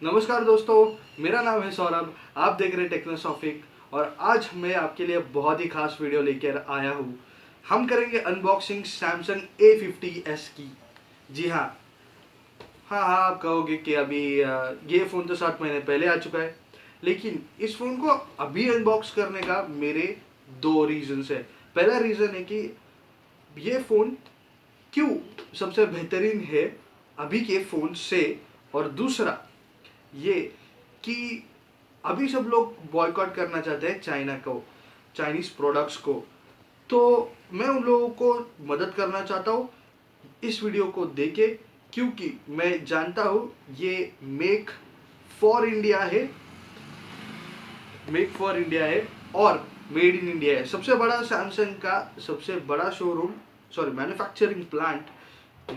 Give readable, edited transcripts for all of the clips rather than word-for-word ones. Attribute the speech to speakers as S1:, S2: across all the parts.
S1: नमस्कार दोस्तों, मेरा नाम है सौरभ। आप देख रहे हैं टेक्नोसॉफिक और आज मैं आपके लिए बहुत ही खास वीडियो लेकर आया हूँ। हम करेंगे अनबॉक्सिंग सैमसंग A50s की। जी हाँ, हाँ, आप कहोगे कि अभी ये फ़ोन तो 7 महीने पहले आ चुका है, लेकिन इस फ़ोन को अभी अनबॉक्स करने का मेरे दो रीज़न्स है। पहला रीज़न है कि ये फ़ोन क्यों सबसे बेहतरीन है अभी के फ़ोन से, और दूसरा ये कि अभी सब लोग बॉयकॉट करना चाहते हैं चाइना को, चाइनीज़ प्रोडक्ट्स को। तो मैं उन लोगों को मदद करना चाहता हूँ इस वीडियो को देके, क्योंकि मैं जानता हूँ ये मेक फॉर इंडिया है और मेड इन इंडिया है। सबसे बड़ा सैमसंग का सबसे बड़ा मैन्युफैक्चरिंग प्लांट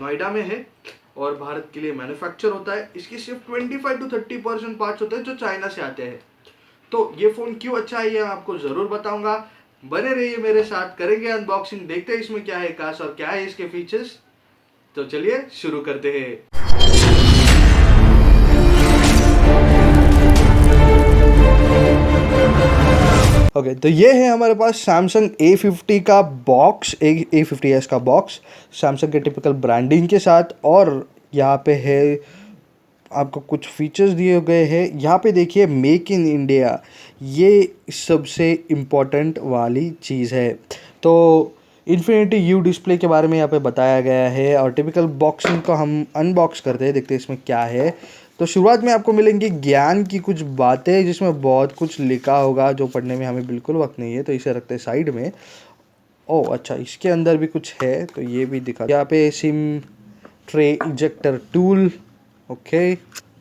S1: नोएडा में है और भारत के लिए मैन्युफैक्चर होता है। इसकी सिर्फ 25 to 30% पार्ट्स होते हैं जो चाइना से आते हैं। तो ये फ़ोन क्यों अच्छा है ये मैं आपको ज़रूर बताऊंगा। बने रहिए मेरे साथ, करेंगे अनबॉक्सिंग, देखते हैं इसमें क्या है खास और क्या है इसके फीचर्स। तो चलिए शुरू करते हैं। ओके, तो ये है हमारे पास सैमसंग A50 का बॉक्स, A50s का बॉक्स सैमसंग के टिपिकल ब्रांडिंग के साथ। और यहाँ पे है आपको कुछ फीचर्स दिए गए हैं। यहाँ पे देखिए मेक इन इंडिया, ये सबसे इम्पोर्टेंट वाली चीज़ है। तो इन्फिनिटी यू डिस्प्ले के बारे में यहाँ पे बताया गया है और टिपिकल बॉक्सिंग को हम अनबॉक्स करते हैं, देखते हैं इसमें क्या है। तो शुरुआत में आपको मिलेंगी ज्ञान की कुछ बातें जिसमें बहुत कुछ लिखा होगा जो पढ़ने में हमें बिल्कुल वक्त नहीं है, तो इसे रखते हैं साइड में। ओह अच्छा, इसके अंदर भी कुछ है तो ये भी दिखा। यहाँ पे SIM tray ejector tool, okay,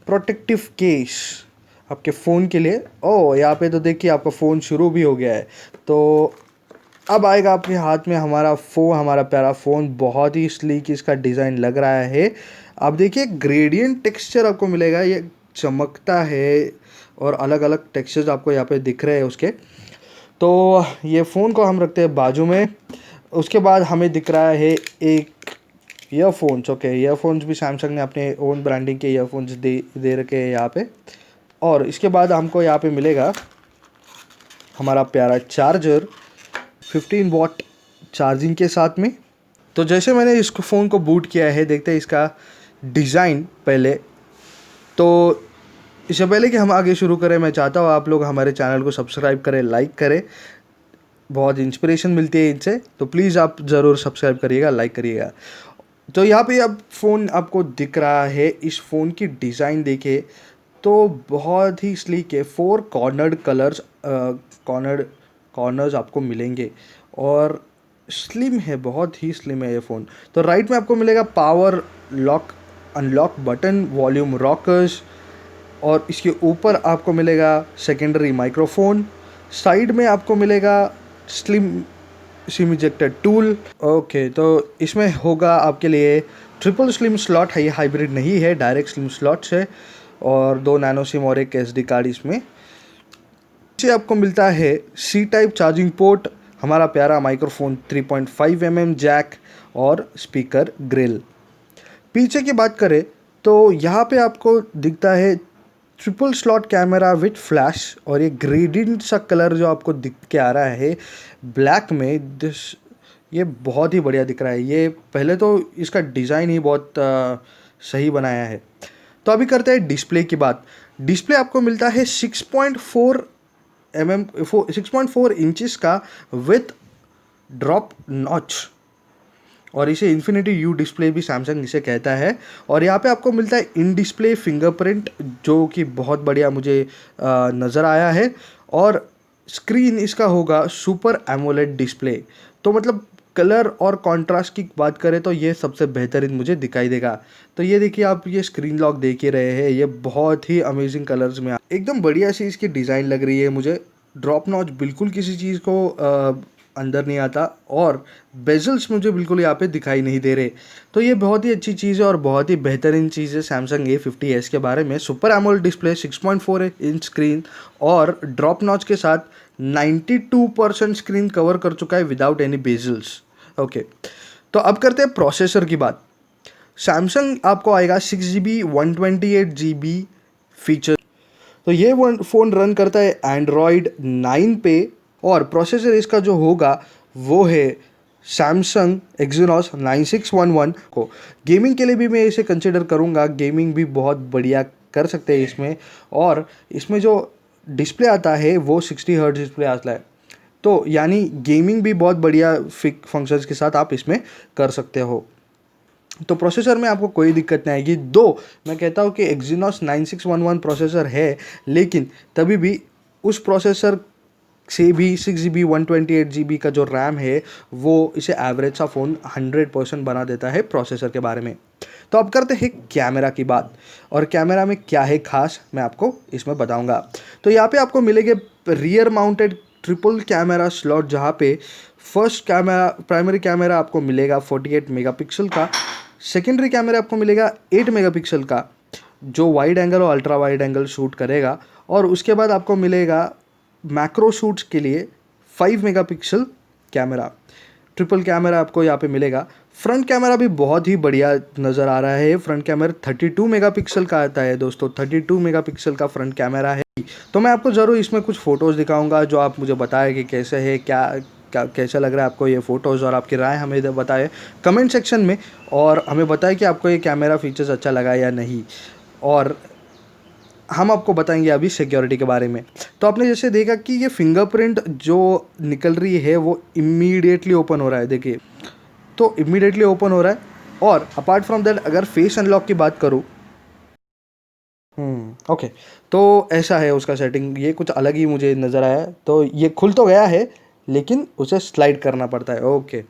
S1: protective case आपके फ़ोन के लिए। ओह यहाँ पे तो देखिए आपका फ़ोन शुरू भी हो गया है। तो अब आएगा आपके हाथ में हमारा हमारा प्यारा फ़ोन। बहुत ही स्लीक इसका डिज़ाइन लग रहा है। आप देखिए ग्रेडियंट टेक्सचर आपको मिलेगा, ये चमकता है और अलग अलग टेक्सचर्स आपको यहाँ पे दिख रहे हैं उसके। तो ये फ़ोन को हम रखते हैं बाजू में। उसके बाद हमें दिख रहा है एक ईयरफोन्स। ओके, ईयरफोन्स भी सैमसंग ने अपने ओन ब्रांडिंग के ईयरफोन्स दे रखे हैं यहाँ पे। और इसके बाद हमको यहाँ पे मिलेगा हमारा प्यारा चार्जर 15 वॉट चार्जिंग के साथ में। तो जैसे मैंने इसको फ़ोन को बूट किया है, देखते हैं इसका डिज़ाइन पहले। तो इससे पहले कि हम आगे शुरू करें, मैं चाहता हूँ आप लोग हमारे चैनल को सब्सक्राइब करें, लाइक करें। बहुत इंस्पिरेशन मिलती है इनसे, तो प्लीज़ आप ज़रूर सब्सक्राइब करिएगा, लाइक करिएगा। तो यहाँ पे अब फ़ोन आपको दिख रहा है। इस फ़ोन की डिज़ाइन देखिए तो बहुत ही स्लीक है। 4 कॉर्नर्ड कॉर्नर्स आपको मिलेंगे और स्लिम है, बहुत ही स्लिम है ये फ़ोन। तो राइट में आपको मिलेगा power lock unlock button, volume rockers, और इसके ऊपर आपको मिलेगा सेकेंडरी माइक्रोफोन। साइड में आपको मिलेगा slim SIM ejector tool. Okay, तो इसमें होगा आपके लिए ट्रिपल स्लिम स्लॉट है, ये हाइब्रिड नहीं है, डायरेक्ट स्लिम स्लॉट्स है, और 2 नैनो सिम और एक SD कार्ड इसमें। इसे आपको मिलता है C टाइप चार्जिंग पोर्ट, हमारा प्यारा माइक्रोफोन, 3.5 mm जैक और स्पीकर ग्रिल। पीछे की बात करें तो यहाँ पे आपको दिखता है triple slot camera with flash, और ये ग्रेडियंट सा कलर जो आपको दिख के आ रहा है ब्लैक में, ये बहुत ही बढ़िया दिख रहा है। ये पहले तो इसका डिज़ाइन ही बहुत सही बनाया है। तो अभी करते हैं डिस्प्ले की बात। डिस्प्ले आपको मिलता है 6.4 इंचेस का विथ ड्रॉप नॉच, और इसे इन्फिनिटी यू डिस्प्ले भी सैमसंग इसे कहता है। और यहाँ पे आपको मिलता है इन डिस्प्ले फिंगरप्रिंट, जो कि बहुत बढ़िया मुझे नज़र आया है। और स्क्रीन इसका होगा सुपर एमोलेड डिस्प्ले। तो मतलब कलर और कंट्रास्ट की बात करें तो ये सबसे बेहतरीन मुझे दिखाई देगा। तो ये देखिए, आप ये स्क्रीन लॉक देख ही रहे हैं, ये बहुत ही अमेजिंग कलर्स में एकदम बढ़िया सी इसकी डिज़ाइन लग रही है मुझे। ड्रॉप नॉच बिल्कुल किसी चीज़ को अंदर नहीं आता, और बेजल्स मुझे बिल्कुल यहाँ पे दिखाई नहीं दे रहे। तो ये बहुत ही अच्छी चीज़ है और बहुत ही बेहतरीन चीज़ है सैमसंग A50s के बारे में। Super AMOLED display, 6.4 inch screen और ड्रॉप नॉच के साथ 92% स्क्रीन कवर कर चुका है विदाउट एनी बेजल्स। ओके, तो अब करते हैं प्रोसेसर की बात। सैमसंग आपको आएगा 6GB 128GB फीचर। तो ये फ़ोन रन करता है एंड्रॉयड 9 पे और प्रोसेसर इसका जो होगा वो है सैमसंग Exynos 9611 को। गेमिंग के लिए भी मैं इसे कंसिडर करूँगा, गेमिंग भी बहुत बढ़िया कर सकते हैं इसमें। और इसमें जो डिस्प्ले आता है वो 60 हर्ट्ज डिस्प्ले आता है, तो यानी गेमिंग भी बहुत बढ़िया फंक्शंस के साथ आप इसमें कर सकते हो। तो प्रोसेसर में आपको कोई दिक्कत नहीं आएगी। दो मैं कहता हूँ कि Exynos 9611 प्रोसेसर है, लेकिन तभी भी उस प्रोसेसर से भी 6GB 128GB का जो रैम है वो इसे एवरेज सा फ़ोन 100% बना देता है प्रोसेसर के बारे में। तो अब करते हैं कैमरा की बात, और कैमरा में क्या है खास मैं आपको इसमें बताऊंगा। तो यहाँ पे आपको मिलेंगे rear mounted triple camera slot, जहाँ पे फर्स्ट कैमरा प्राइमरी कैमरा आपको मिलेगा 48 मेगापिक्सल का, सेकेंडरी कैमरा आपको मिलेगा 8 मेगापिक्सल का जो वाइड एंगल और अल्ट्रा वाइड एंगल शूट करेगा, और उसके बाद आपको मिलेगा मैक्रो शूट्स के लिए 5 मेगापिक्सल कैमरा। ट्रिपल कैमरा आपको यहाँ पे मिलेगा। फ्रंट कैमरा भी बहुत ही बढ़िया नज़र आ रहा है। फ्रंट कैमरा 32 मेगापिक्सल का आता है दोस्तों, 32 मेगापिक्सल का फ्रंट कैमरा है। तो मैं आपको ज़रूर इसमें कुछ फ़ोटोज़ दिखाऊंगा जो आप मुझे बताएं कि कैसे है, क्या कैसा लग रहा है आपको ये फ़ोटोज़, और आपकी राय हमें इधर बताएं कमेंट सेक्शन में, और हमें बताएं कि आपको ये कैमरा फीचर्स अच्छा लगा या नहीं, और हम आपको बताएंगे अभी सिक्योरिटी के बारे में। तो आपने जैसे देखा कि ये फिंगरप्रिंट जो निकल रही है वो इमीडिएटली ओपन हो रहा है, देखिए तो इमीडिएटली ओपन हो रहा है। और अपार्ट फ्रॉम दैट अगर फेस अनलॉक की बात करूँ, ओके, तो ऐसा है उसका सेटिंग, ये कुछ अलग ही मुझे नज़र आया। तो ये खुल तो गया है लेकिन उसे स्लाइड करना पड़ता है, ओके।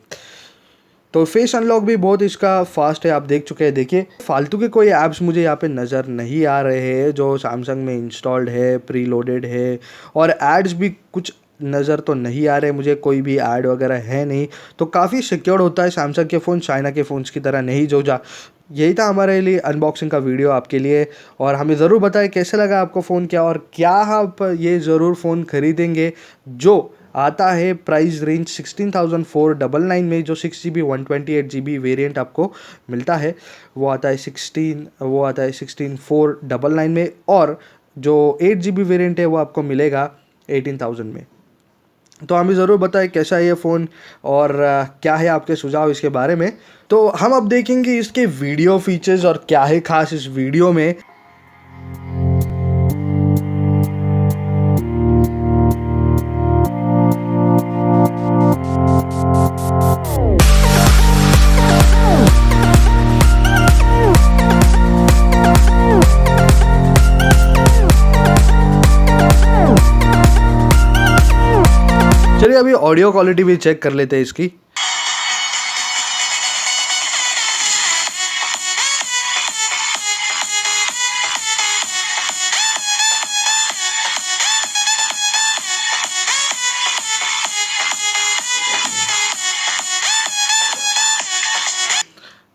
S1: तो फेस अनलॉक भी बहुत इसका फास्ट है, आप देख चुके हैं। देखिए फालतू के कोई ऐप्स मुझे यहाँ पे नज़र नहीं आ रहे हैं जो सैमसंग में इंस्टॉल्ड है, प्री लोडेड है, और एड्स भी कुछ नज़र तो नहीं आ रहे मुझे, कोई भी ऐड वगैरह है नहीं। तो काफ़ी सिक्योर्ड होता है सैमसंग के फ़ोन, चाइना के फ़ोन्स की तरह नहीं जो जा। यही था हमारे लिए अनबॉक्सिंग का वीडियो आपके लिए, और हमें ज़रूर बताएं कैसे लगा आपको फ़ोन क्या, और क्या आप ये ज़रूर फ़ोन ख़रीदेंगे जो आता है प्राइस रेंज 16,499 में। जो 6GB 128GB वेरिएंट आपको मिलता है वो आता है 16,499 में, और जो 8GB वेरिएंट है वो आपको मिलेगा 18,000 में। तो हमें ज़रूर बताएं कैसा है ये फ़ोन, और क्या है आपके सुझाव इसके बारे में। तो हम अब देखेंगे इसके वीडियो फीचर्स और क्या है खास इस वीडियो में। चलिए अभी ऑडियो क्वालिटी भी चेक कर लेते हैं इसकी।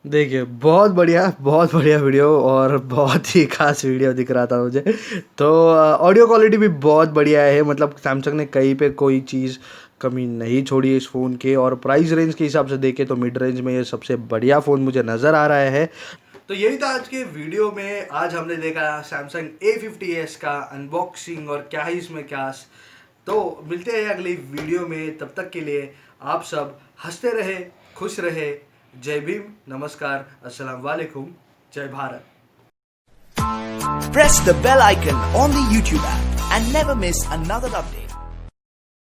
S1: देखिए बहुत बढ़िया वीडियो, और बहुत ही खास वीडियो दिख रहा था मुझे। तो ऑडियो क्वालिटी भी बहुत बढ़िया है, मतलब सैमसंग ने कहीं पे कोई चीज़ कमी नहीं छोड़ी है इस फ़ोन के, और प्राइस रेंज के हिसाब से देखें तो मिड रेंज में ये सबसे बढ़िया फ़ोन मुझे नज़र आ रहा है। तो यही था आज के वीडियो में। आज हमने देखा सैमसंग A50s का अनबॉक्सिंग और क्या है इसमें क्या। तो मिलते हैं अगली वीडियो में, तब तक के लिए आप सब हंसते रहे, खुश रहे। जय भीम, नमस्कार, अस्सलाम वालेकुम, जय Bharat.
S2: Press the bell icon on the YouTube app and never miss another update.